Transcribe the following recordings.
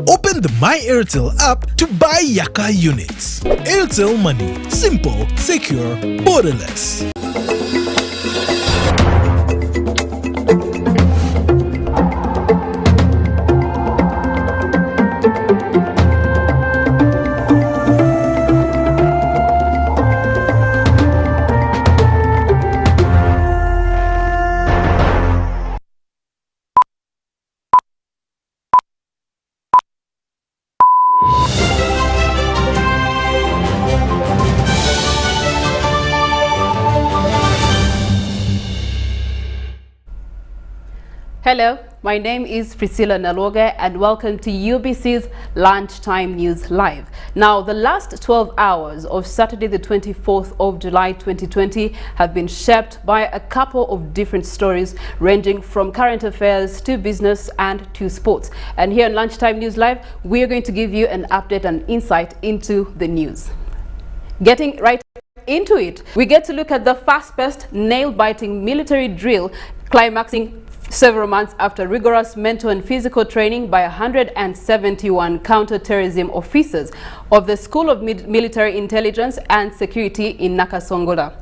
Open the My Airtel app to buy Yaka units. Airtel Money. Simple, secure, borderless. Hello, my name is Priscilla Nalwoga and welcome to UBC's Lunchtime News Live. Now, the last 12 hours of Saturday the 24th of July 2020 have been shaped by a couple of different stories ranging from current affairs to business and to sports. And here on Lunchtime News Live, we are going to give you an update and insight into the news. Getting right into it, we get to look at the Fastpast nail-biting military drill climaxing several months after rigorous mental and physical training by 171 counter-terrorism officers of the School of Military Intelligence and Security in Nakasongola.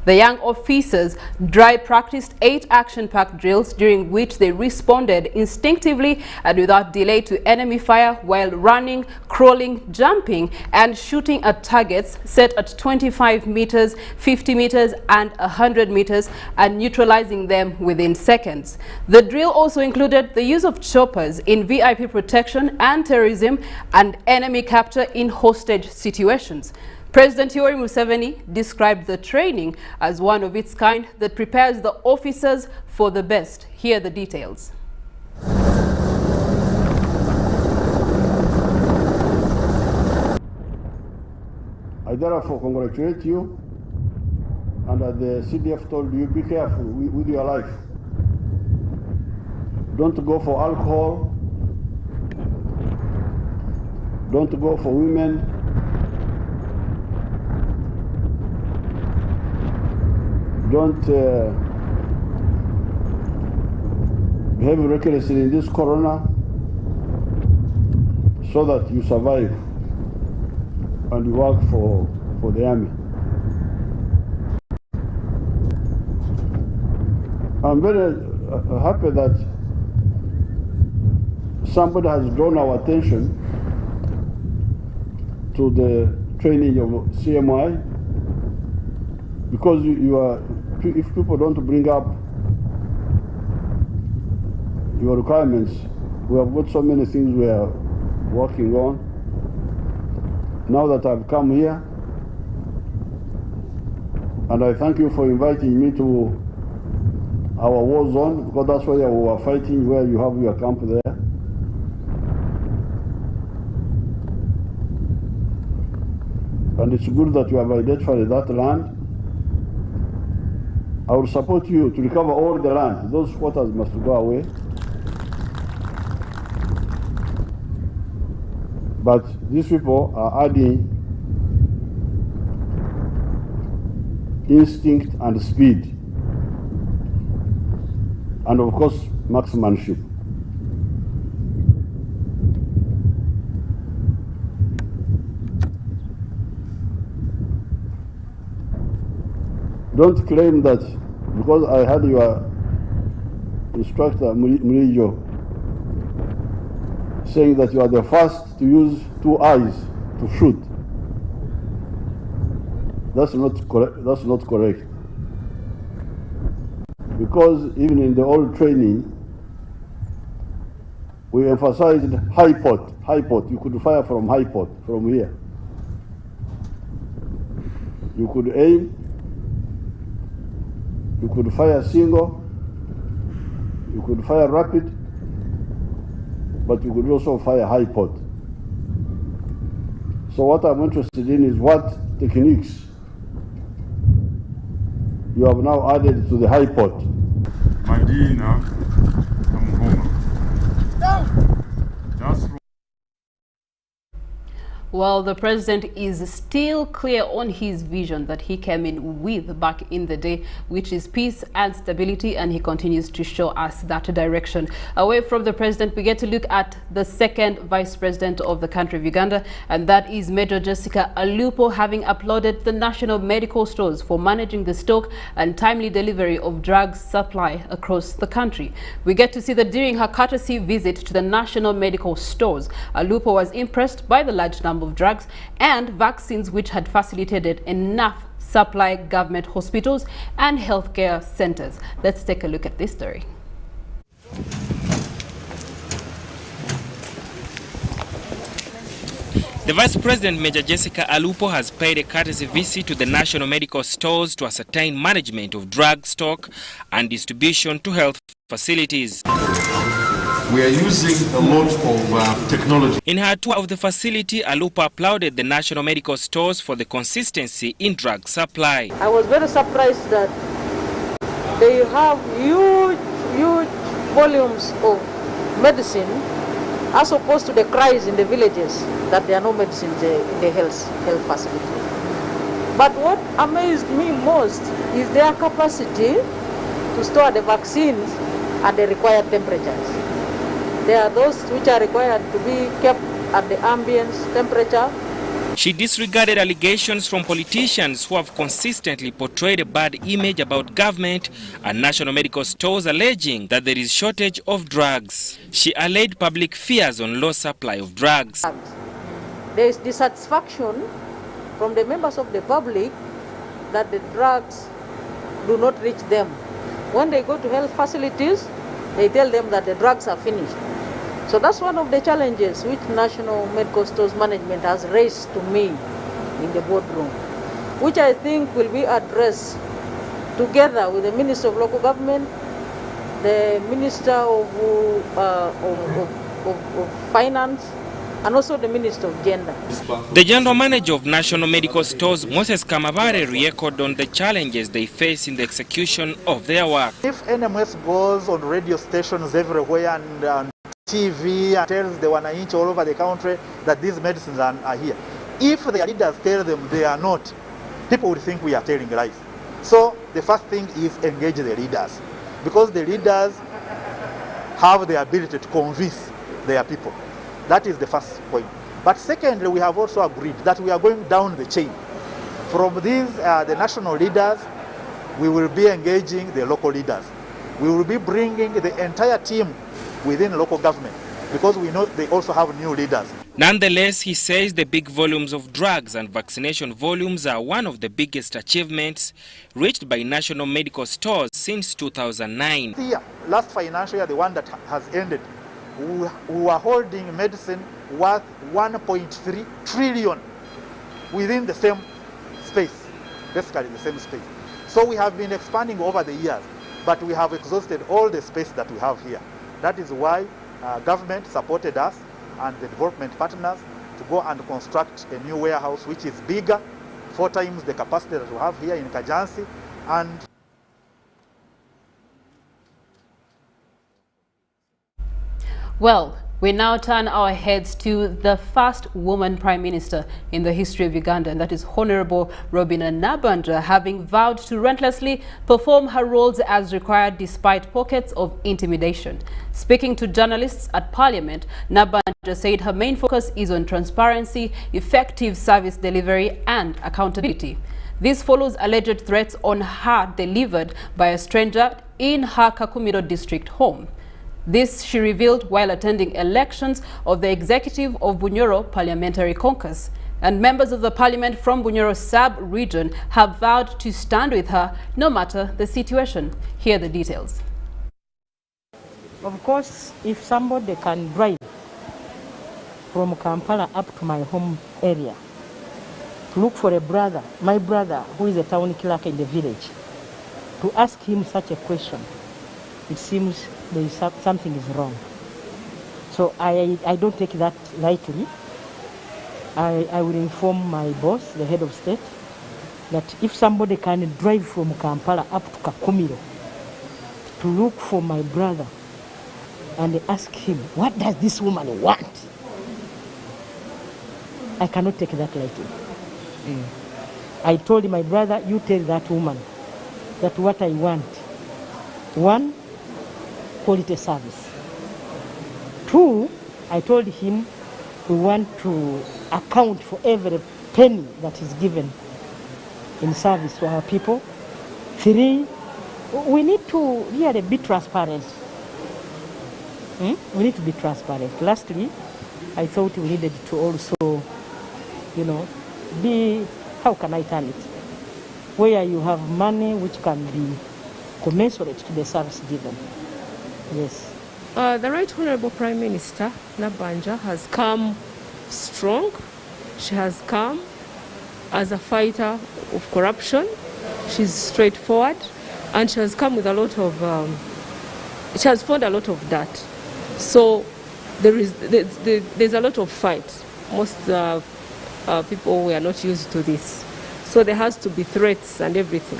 The young officers dry practiced 8 action-packed drills during which they responded instinctively and without delay to enemy fire while running, crawling, jumping and shooting at targets set at 25 meters, 50 meters and 100 meters and neutralizing them within seconds. The drill also included the use of choppers in VIP protection and terrorism and enemy capture in hostage situations. President Yoweri Museveni described the training as one of its kind that prepares the officers for the best. Here are the details. I therefore congratulate you, and as the CDF told you, be careful with your life. Don't go for alcohol, don't go for women, don't behave recklessly in this corona so that you survive and you work for the army. I'm very happy that somebody has drawn our attention to the training of CMI, because if people don't bring up your requirements, we have got so many things we are working on. Now that I've come here, and I thank you for inviting me to our war zone, because that's where we were fighting, where you have your camp there. And it's good that you have identified that land. I will support you to recover all the land. Those squatters must go away. But these people are adding instinct and speed, and of course, marksmanship. Don't claim that because I had your instructor, Murijo, saying that you are the first to use 2 eyes to shoot. That's not correct. Because even in the old training, we emphasized high pot. You could fire from high pot, from here. You could aim. You could fire single, you could fire rapid, but you could also fire high pot. So what I'm interested in is what techniques you have now added to the high pot. Madina, I'm home. Well, the president is still clear on his vision that he came in with back in the day, which is peace and stability, and he continues to show us that direction. Away from the president, we get to look at the second vice president of the country of Uganda, and that is Major Jessica Alupo, having applauded the national medical stores for managing the stock and timely delivery of drug supply across the country. We get to see that during her courtesy visit to the national medical stores, Alupo was impressed by the large number of drugs and vaccines which had facilitated enough supply government hospitals and healthcare centers. Let's take a look at this story. The Vice President, Major Jessica Alupo, has paid a courtesy visit to the national medical stores to ascertain management of drug stock and distribution to health facilities. We are using a lot of technology. In her tour of the facility, Alupo applauded the national medical stores for the consistency in drug supply. I was very surprised that they have huge volumes of medicine, as opposed to the cries in the villages that there are no medicines in the health facility. But what amazed me most is their capacity to store the vaccines at the required temperatures. There are those which are required to be kept at the ambient temperature. She disregarded allegations from politicians who have consistently portrayed a bad image about government and national medical stores, alleging that there is shortage of drugs. She allayed public fears on low supply of drugs. There is dissatisfaction from the members of the public that the drugs do not reach them. When they go to health facilities, they tell them that the drugs are finished. So that's one of the challenges which National Medical Stores Management has raised to me in the boardroom, which I think will be addressed together with the Minister of Local Government, the Minister of Finance, and also the Minister of Gender. The General Manager of National Medical Stores, Moses Kamabare, re-echoed on the challenges they face in the execution of their work. If NMS goes on radio stations everywhere and TV and tells the Wananchi all over the country that these medicines are here, if their leaders tell them they are not, people would think we are telling lies. So the first thing is engage the leaders, because the leaders have the ability to convince their people. That is the first point. But secondly, we have also agreed that we are going down the chain. From these, the national leaders, we will be engaging the local leaders. We will be bringing the entire team within local government, because we know they also have new leaders. Nonetheless, he says the big volumes of drugs and vaccination volumes are one of the biggest achievements reached by national medical stores since 2009. Last financial year, the one that has ended, we were holding medicine worth 1.3 trillion within the same space, basically the same space. So we have been expanding over the years, but we have exhausted all the space that we have here. That is why government supported us and the development partners to go and construct a new warehouse which is bigger, 4 times the capacity that we have here in Kajansi. And Well, we now turn our heads to the first woman prime minister in the history of Uganda, and that is Honorable Robina Nabanja, having vowed to relentlessly perform her roles as required despite pockets of intimidation. Speaking to journalists at Parliament, Nabanja said her main focus is on transparency, effective service delivery and accountability. This follows alleged threats on her delivered by a stranger in her Kakumiro district home. This she revealed while attending elections of the executive of Bunyoro Parliamentary Caucus. And members of the parliament from Bunyoro sub-region have vowed to stand with her no matter the situation. Here are the details. Of course, if somebody can drive from Kampala up to my home area to look for a brother, my brother, who is a town clerk in the village, to ask him such a question, it seems there is something is wrong. So I don't take that lightly. I will inform my boss, the head of state, that if somebody can drive from Kampala up to Kakumiro to look for my brother and ask him, what does this woman want? I cannot take that lightly. I told my brother, you tell that woman that what I want. 1, quality service. 2, I told him we want to account for every penny that is given in service to our people. 3, we need to really be transparent. We need to be transparent. Lastly, I thought we needed to also, be, how can I turn it? Where you have money which can be commensurate to the service given. Yes. The Right Honorable Prime Minister, Nabanja, has come strong. She has come as a fighter of corruption. She's straightforward, and she has come with a lot of, she has found a lot of that. So there's a lot of fight. Most people were not used to this. So there has to be threats and everything.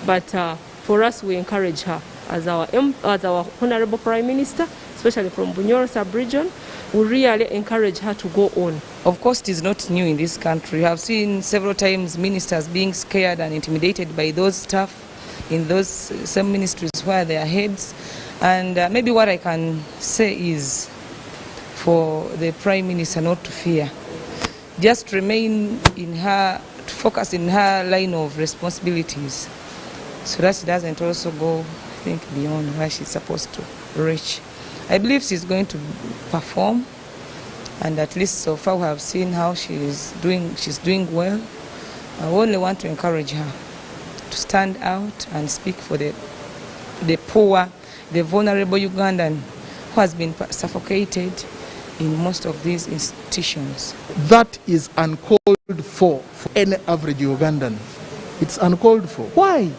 But for us, we encourage her as our Honorable Prime Minister, especially from Bunyoro sub-region. We really encourage her to go on. Of course, it is not new in this country. We have seen several times ministers being scared and intimidated by those staff in those same ministries where they are heads. And maybe what I can say is for the Prime Minister not to fear. Just remain in her, to focus in her line of responsibilities so that she doesn't also go, I think, beyond where she's supposed to reach. I believe she's going to perform, and at least so far we have seen how she's doing well. I only want to encourage her to stand out and speak for the poor, the vulnerable Ugandan who has been suffocated in most of these institutions. That is uncalled for any average Ugandan. It's uncalled for. Why?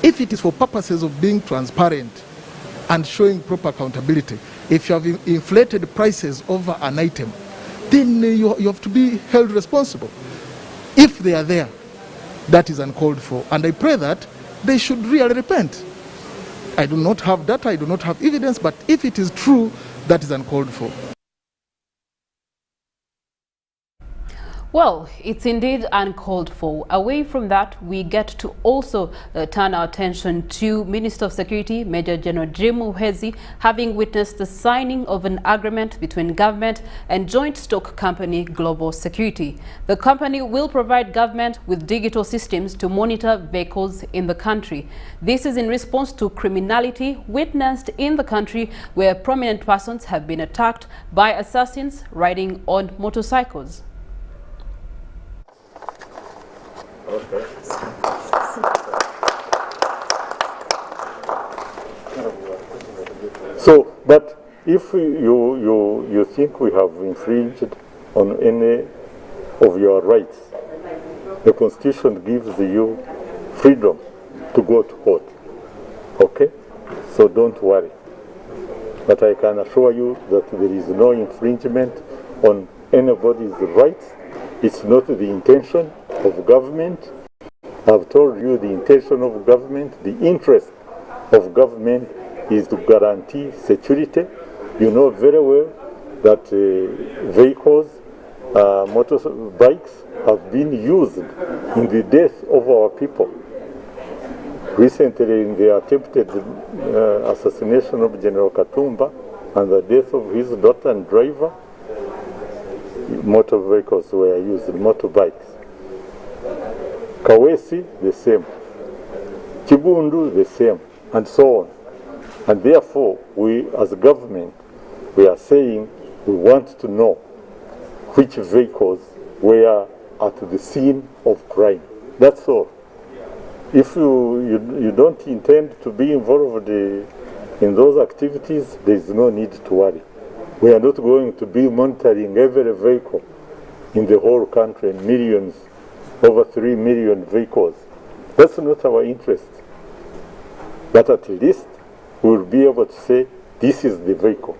If it is for purposes of being transparent and showing proper accountability, if you have inflated prices over an item, then you have to be held responsible. If they are there, that is uncalled for. And I pray that they should really repent. I do not have data, I do not have evidence, but if it is true, that is uncalled for. Well, it's indeed uncalled for. Away from that, we get to also turn our attention to Minister of Security, Major General Jim Muhwezi, having witnessed the signing of an agreement between government and joint stock company Global Security. The company will provide government with digital systems to monitor vehicles in the country. This is in response to criminality witnessed in the country where prominent persons have been attacked by assassins riding on motorcycles. Okay. So, but if you think we have infringed on any of your rights, the Constitution gives you freedom to go to court. Okay? So don't worry. But I can assure you that there is no infringement on anybody's rights. It's not the intention of government. I've told you the intention of government, the interest of government is to guarantee security. You know very well that vehicles, motorbikes have been used in the death of our people. Recently, in the attempted assassination of General Katumba and the death of his daughter and driver, motor vehicles were used, motorbikes. Kawesi, the same. Kibundu, the same, and so on. And therefore, we as a government, we are saying we want to know which vehicles were at the scene of crime. That's all. If you don't intend to be involved in those activities, there is no need to worry. We are not going to be monitoring every vehicle in the whole country, millions, over 3 million vehicles. That's not our interest. But at least we will be able to say, this is the vehicle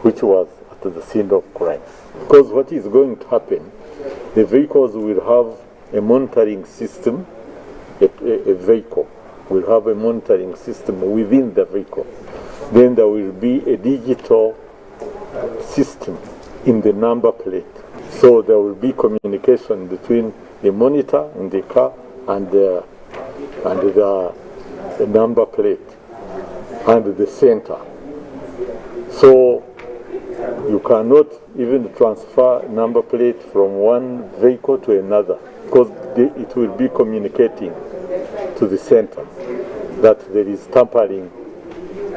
which was at the scene of crime. Because what is going to happen, the vehicles will have a monitoring system, a vehicle will have a monitoring system within the vehicle. Then there will be a digital system in the number plate. So there will be communication between the monitor in the car and the number plate and the center. So you cannot even transfer number plate from one vehicle to another because it will be communicating to the center that there is tampering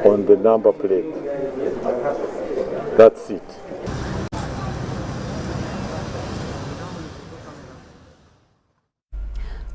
on the number plate. That's it.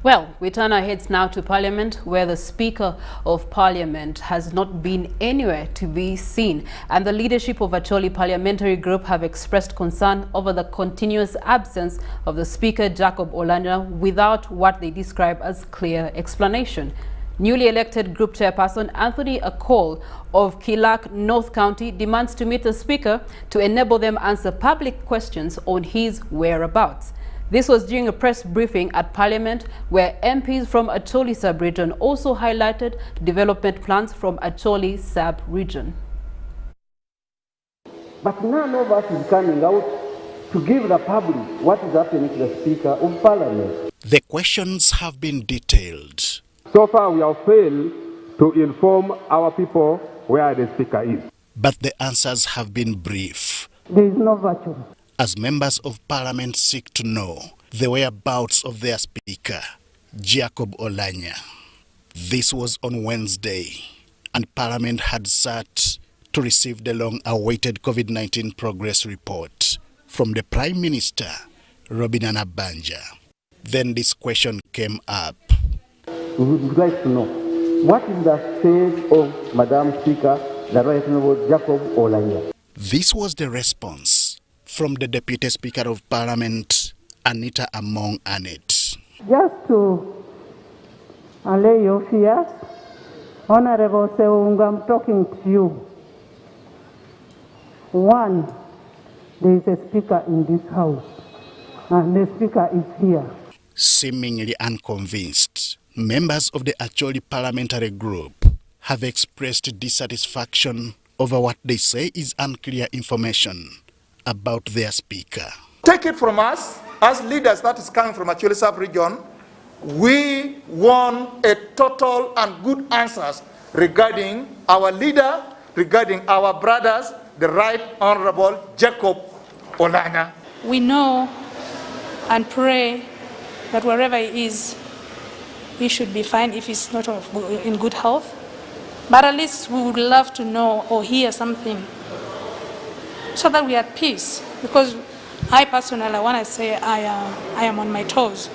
Well, we turn our heads now to Parliament, where the Speaker of Parliament has not been anywhere to be seen. And the leadership of Acholi Parliamentary Group have expressed concern over the continuous absence of the Speaker, Jacob Olanya, without what they describe as clear explanation. Newly elected Group Chairperson Anthony Akol of Kilak North County demands to meet the Speaker to enable them answer public questions on his whereabouts. This was during a press briefing at Parliament where MPs from Acholi sub-region also highlighted development plans from Acholi sub-region. But none of us is coming out to give the public what is happening to the Speaker of Parliament. The questions have been detailed. So far we have failed to inform our people where the Speaker is. But the answers have been brief. There is no virtue. As members of Parliament seek to know the whereabouts of their Speaker, Jacob Olanya. This was on Wednesday, and Parliament had sat to receive the long-awaited COVID-19 progress report from the Prime Minister, Robin Anabanja. Then this question came up. We would like to know, what is the state of Madam Speaker, the Right Honourable Jacob Olanya? This was the response from the Deputy Speaker of Parliament, Anita Among Annette. Just to allay your fears, Honorable Seunga, I'm talking to you. One, there is a Speaker in this House, and the Speaker is here. Seemingly unconvinced, members of the Acholi Parliamentary Group have expressed dissatisfaction over what they say is unclear information about their Speaker. Take it from us, as leaders that is coming from Acholi sub-region, we want a total and good answers regarding our leader, regarding our brothers, the Right Honorable Jacob Olanya. We know and pray that wherever he is, he should be fine if he's not in good health. But at least we would love to know or hear something so that we are at peace. Because I personally, when I say I am on my toes,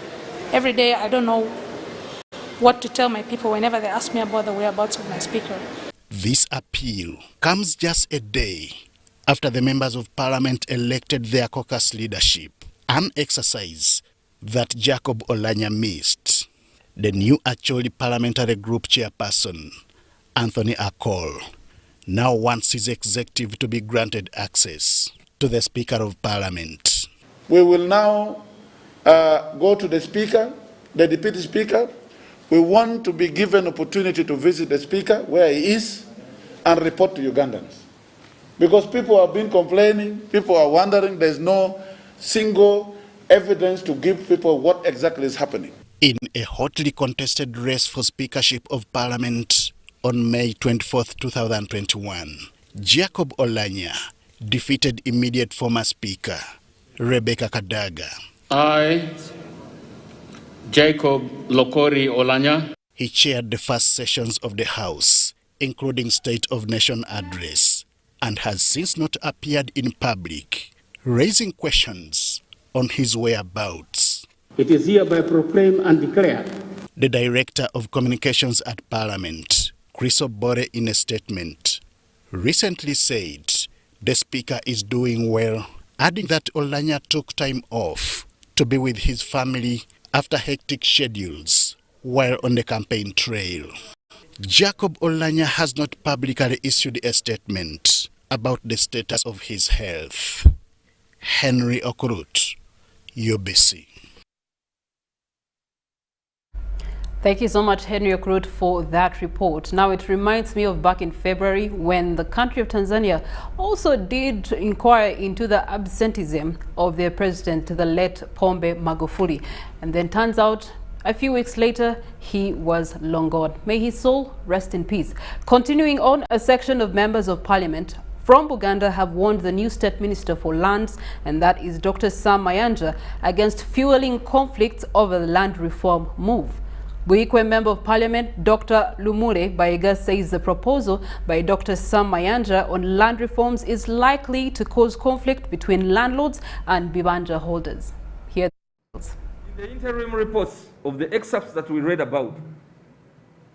every day I don't know what to tell my people whenever they ask me about the whereabouts of my Speaker. This appeal comes just a day after the members of Parliament elected their caucus leadership, an exercise that Jacob Olanya missed. The new Acholi Parliamentary Group Chairperson, Anthony Akol, now wants his executive to be granted access to the Speaker of Parliament. We will now go to the Speaker, the Deputy Speaker. We want to be given opportunity to visit the Speaker where he is and report to Ugandans. Because people have been complaining, people are wondering, there's no single evidence to give people what exactly is happening. In a hotly contested race for Speakership of Parliament on May 24, 2021, Jacob Olanya defeated immediate former Speaker, Rebecca Kadaga. I, Jacob Lokori Olanya. He chaired the first sessions of the House, including State of Nation Address, and has since not appeared in public, raising questions on his whereabouts. It is hereby proclaimed and declared. The Director of Communications at Parliament, Chris Obore, in a statement, recently said the Speaker is doing well, adding that Olanya took time off to be with his family after hectic schedules while on the campaign trail. Jacob Olanya has not publicly issued a statement about the status of his health. Henry Okurut, UBC. Thank you so much, Henry Okrut, for that report. Now, it reminds me of back in February when the country of Tanzania also did inquire into the absenteeism of their president, the late Pombe Magufuli. And then turns out, a few weeks later, he was long gone. May his soul rest in peace. Continuing on, a section of members of parliament from Buganda have warned the new state minister for lands, and that is Dr. Sam Mayanja, against fueling conflicts over the land reform move. Buikwe Member of Parliament Dr. Lumure Baiga says the proposal by Dr. Sam Mayanja on land reforms is likely to cause conflict between landlords and bibanja holders. Here. In the interim reports of the excerpts that we read about,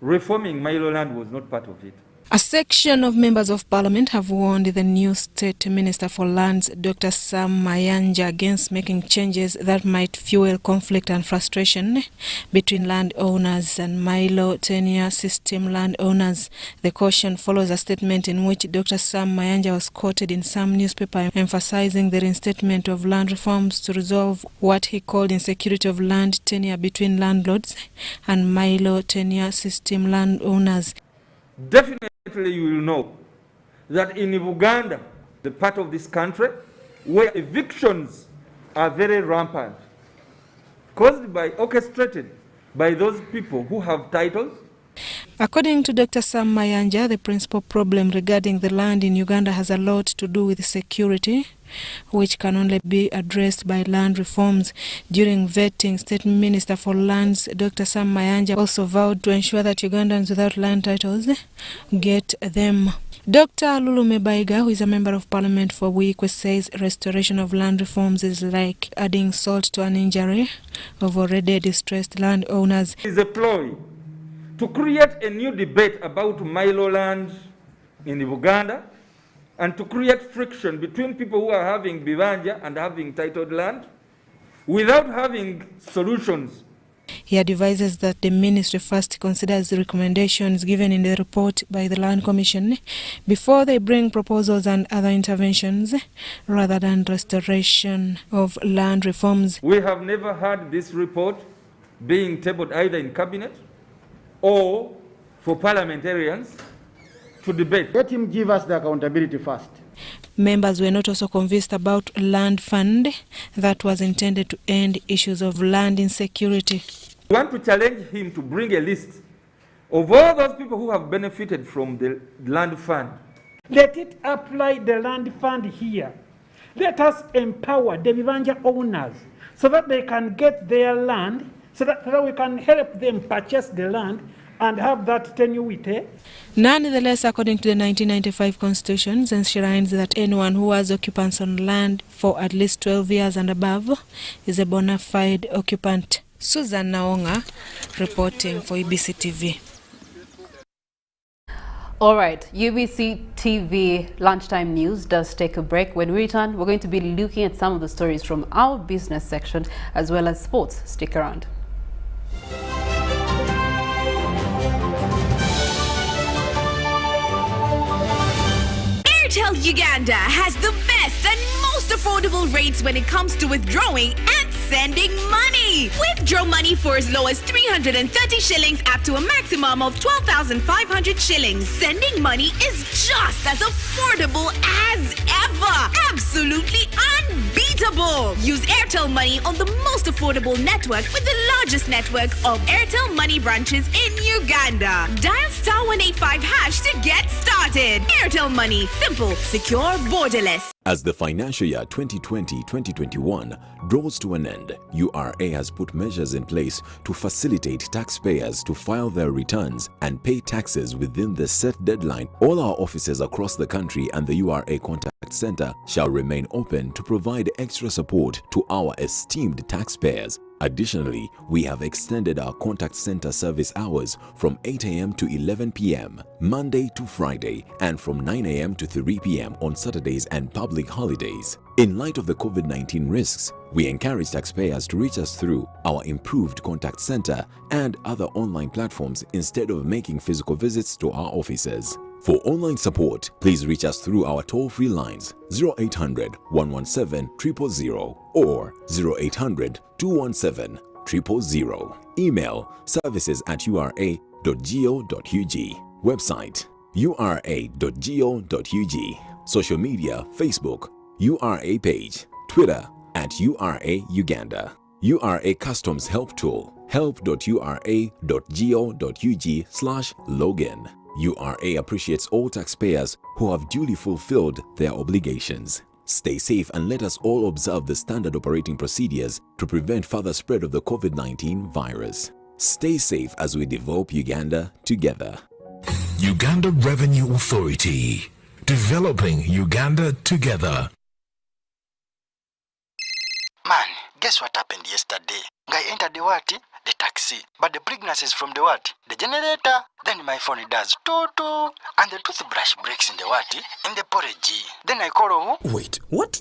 reforming Milo land was not part of it. A section of members of parliament have warned the new state minister for lands, Dr. Sam Mayanja, against making changes that might fuel conflict and frustration between landowners and Milo tenure system landowners. The caution follows a statement in which Dr. Sam Mayanja was quoted in some newspaper emphasizing the reinstatement of land reforms to resolve what he called insecurity of land tenure between landlords and Milo tenure system landowners. Definitely you will know that in Uganda, the part of this country where evictions are very rampant, orchestrated by those people who have titles. According to Dr. Sam Mayanja, the principal problem regarding the land in Uganda has a lot to do with security, which can only be addressed by land reforms. During vetting, State Minister for Lands, Dr. Sam Mayanja, also vowed to ensure that Ugandans without land titles get them. Dr. Lulume Baiga, who is a member of parliament for Buikwe, says restoration of land reforms is like adding salt to an injury of already distressed landowners. It is a ploy to create a new debate about Milo land in Uganda and to create friction between people who are having bibanja and having titled land without having solutions. He advises that the ministry first considers the recommendations given in the report by the Land Commission before they bring proposals and other interventions rather than restoration of land reforms. We have never had this report being tabled either in cabinet or for parliamentarians to debate. Let him give us the accountability first. Members were not also convinced about land fund that was intended to end issues of land insecurity. We want to challenge him to bring a list of all those people who have benefited from the land fund. Let it apply the land fund here. Let us empower the bibanja owners so that they can get their land, so that we can help them purchase the land and have that tenuity. Nonetheless, according to the 1995 Constitution, enshrines that anyone who has occupants on land for at least 12 years and above is a bona fide occupant. Susan Naonga reporting for UBC TV. All right, UBC TV Lunchtime News does take a break. When we return, we're going to be looking at some of the stories from our business section as well as sports. Stick around. Airtel Uganda has the best and most affordable rates when it comes to withdrawing and sending money. Withdraw money for as low as 330 shillings up to a maximum of 12,500 shillings. Sending money is just as affordable as ever. Absolutely unbeatable. Use Airtel Money on the most affordable network with the largest network of Airtel Money branches in Uganda. Dial *185# to get started. Airtel Money. Simple, secure, borderless. As the financial year 2020-2021 draws to an end, URA has put measures in place to facilitate taxpayers to file their returns and pay taxes within the set deadline. All our offices across the country and the URA Contact Center shall remain open to provide extra support to our esteemed taxpayers. Additionally, we have extended our contact center service hours from 8 a.m. to 11 p.m. Monday to Friday and from 9 a.m. to 3 p.m. on Saturdays and public holidays. In light of the COVID-19 risks, we encourage taxpayers to reach us through our improved contact center and other online platforms instead of making physical visits to our offices. For online support, please reach us through our toll-free lines 0800 117 000 or 0800 217 000. Email services@ura.go.ug. Website ura.go.ug. Social media, Facebook, URA page, Twitter @URA Uganda. URA Customs Help Tool, help.ura.go.ug/login. URA appreciates all taxpayers who have duly fulfilled their obligations. Stay safe and let us all observe the standard operating procedures to prevent further spread of the COVID-19 virus. Stay safe as we develop Uganda together. Uganda Revenue Authority, developing Uganda together. Man, guess what happened yesterday? Guy entered the what? The taxi. But the pregnancy is from the what? The generator. Then my phone does toto. And the toothbrush breaks in the what? In the porridge. Then I call who? Wait, what?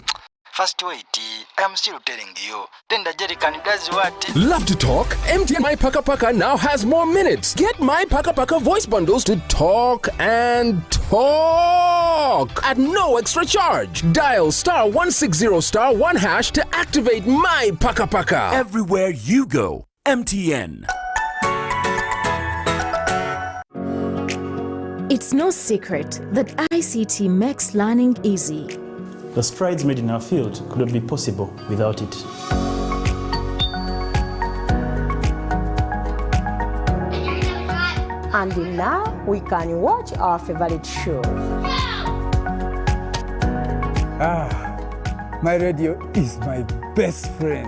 First wait, I am still telling you. Then the jerrycan does what? Love to talk? MTN My Paka Paka now has more minutes. Get My Paka Paka voice bundles to talk and talk at no extra charge. Dial *160*1# to activate My Paka Paka. Everywhere you go, MTN. It's no secret that ICT makes learning easy. The strides made in our field could not be possible without it. And now we can watch our favorite show. My radio is my best friend.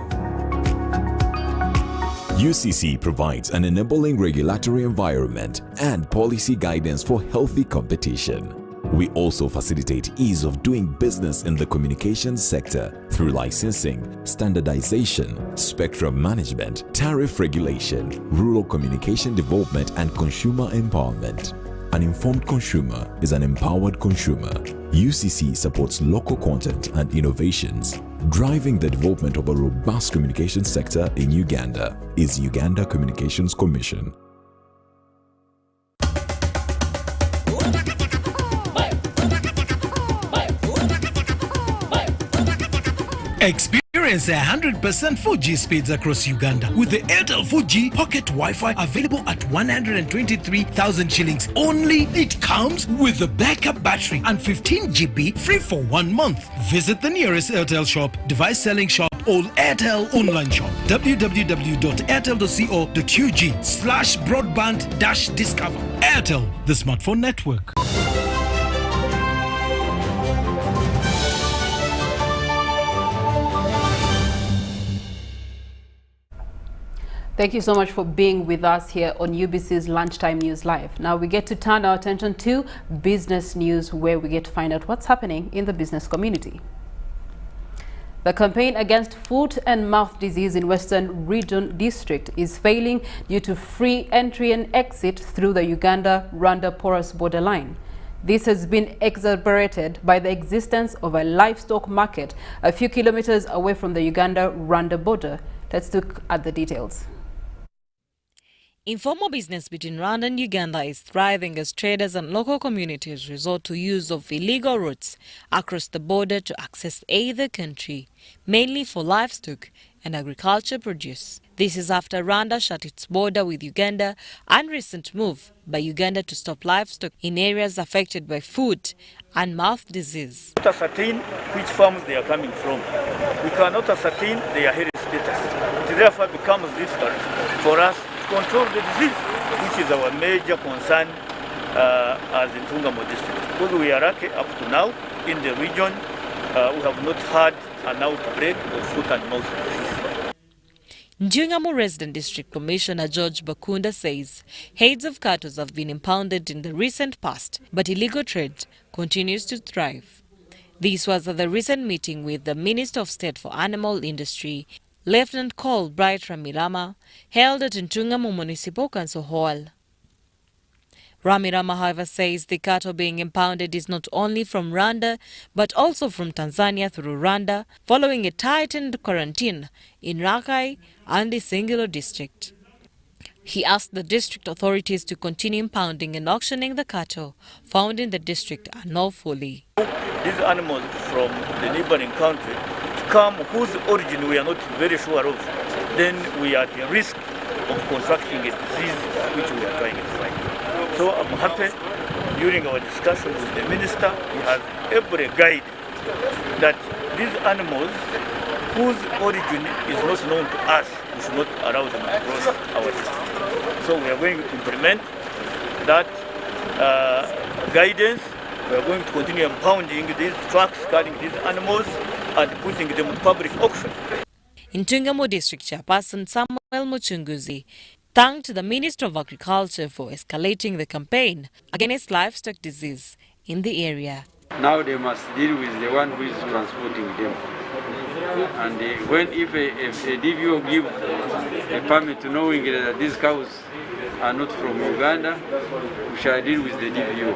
UCC provides an enabling regulatory environment and policy guidance for healthy competition. We also facilitate ease of doing business in the communications sector through licensing, standardization, spectrum management, tariff regulation, rural communication development, and consumer empowerment. An informed consumer is an empowered consumer. UCC supports local content and innovations. Driving the development of a robust communication sector in Uganda is Uganda Communications Commission. Experience 100% 4G speeds across Uganda with the Airtel 4G Pocket Wi-Fi available at 123,000 shillings only. It comes with a backup battery and 15 GB free for 1 month. Visit the nearest Airtel shop, device selling shop, or Airtel online shop. www.airtel.co.ug/broadband-discover. Airtel, the smartphone network. Thank you so much for being with us here on UBC's Lunchtime News Live. Now we get to turn our attention to business news, where we get to find out what's happening in the business community. The campaign against foot and mouth disease in Western Region District is failing due to free entry and exit through the Uganda-Rwanda porous borderline. This has been exacerbated by the existence of a livestock market a few kilometers away from the Uganda-Rwanda border. Let's look at the details. Informal business between Rwanda and Uganda is thriving as traders and local communities resort to use of illegal routes across the border to access either country, mainly for livestock and agriculture produce. This is after Rwanda shut its border with Uganda and recent move by Uganda to stop livestock in areas affected by foot and mouth disease. We cannot ascertain which farms they are coming from. We cannot ascertain their health status. It therefore becomes difficult for us control the disease, which is our major concern as in Tungamo district. Because we are lucky up to now in the region, we have not had an outbreak of foot and mouth disease. Njungamo Resident District Commissioner George Bakunda says heads of cattle have been impounded in the recent past, but illegal trade continues to thrive. This was at the recent meeting with the Minister of State for Animal Industry, Lieutenant Col Bright Ramirama, held at Ntungamo Municipal Council Hall. Ramirama, however, says the cattle being impounded is not only from Rwanda, but also from Tanzania through Rwanda, following a tightened quarantine in Rakai and the Singilo district. He asked the district authorities to continue impounding and auctioning the cattle found in the district unlawfully. These animals from the neighboring country come whose origin we are not very sure of. then we are at risk of contracting a disease which we are trying to fight. So I'm happy during our discussion with the minister, he has every guide that these animals whose origin is not known to us, we should not allow them to cross our district. So we are going to implement that guidance. We are going to continue impounding these trucks carrying these animals and putting them to public auction. In Tungamo District Chairperson Samuel Muchunguzi thanked the Minister of Agriculture for escalating the campaign against livestock disease in the area. Now they must deal with the one who is transporting them. And if a DVO gives a permit knowing that these cows are not from Uganda, we shall deal with the DVO.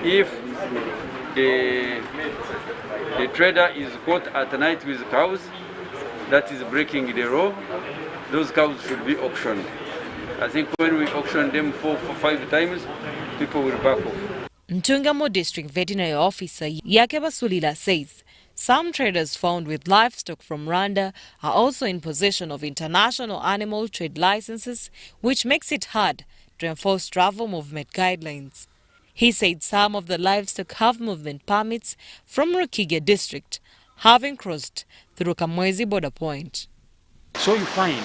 If the trader is caught at night with cows, that is breaking the law, those cows should be auctioned. I think when we auction them 4 or 5 times, people will back off. Ntungamo District Veterinary Officer Yakeba Sulila says some traders found with livestock from Rwanda are also in possession of international animal trade licenses, which makes it hard to enforce travel movement guidelines. He said some of the livestock have movement permits from Rukige District, having crossed through Kamwezi border point. So you find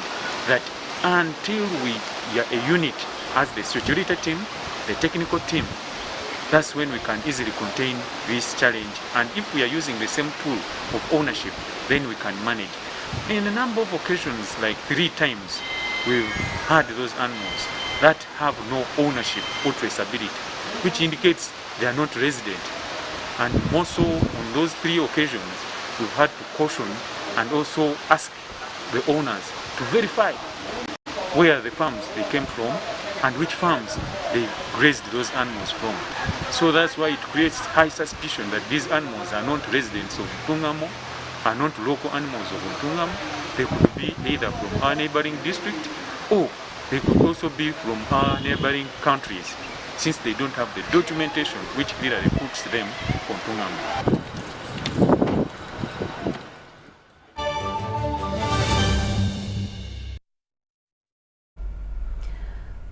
that until we are a unit as the security team, the technical team, that's when we can easily contain this challenge. And if we are using the same tool of ownership, then we can manage. In a number of occasions, like 3 times, we've had those animals that have no ownership or traceability, which indicates they are not resident. And also on those 3 occasions, we've had to caution and also ask the owners to verify where the farms they came from and which farms they grazed those animals from. So that's why it creates high suspicion that these animals are not residents of Ntungamo, are not local animals of Ntungamo. They could be either from our neighboring district or they could also be from our neighboring countries, since they don't have the documentation which clearly puts them on Ntungamo.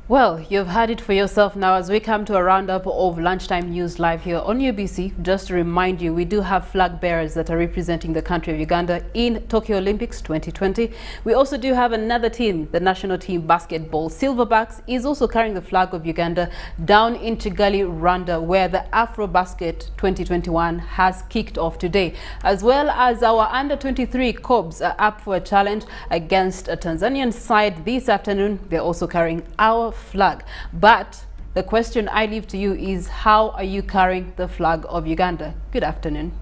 Well, you've heard it for yourself now as we come to a roundup of lunchtime news live here on UBC. Just to remind you, we do have flag bearers that are representing the country of Uganda in Tokyo Olympics 2020. We also do have another team, the national team basketball. Silverbacks is also carrying the flag of Uganda down in Kigali, Rwanda, where the AfroBasket 2021 has kicked off today. As well as our under-23 Cobs are up for a challenge against a Tanzanian side this afternoon. They're also carrying our flag. But the question I leave to you is, how are you carrying the flag of Uganda? Good afternoon.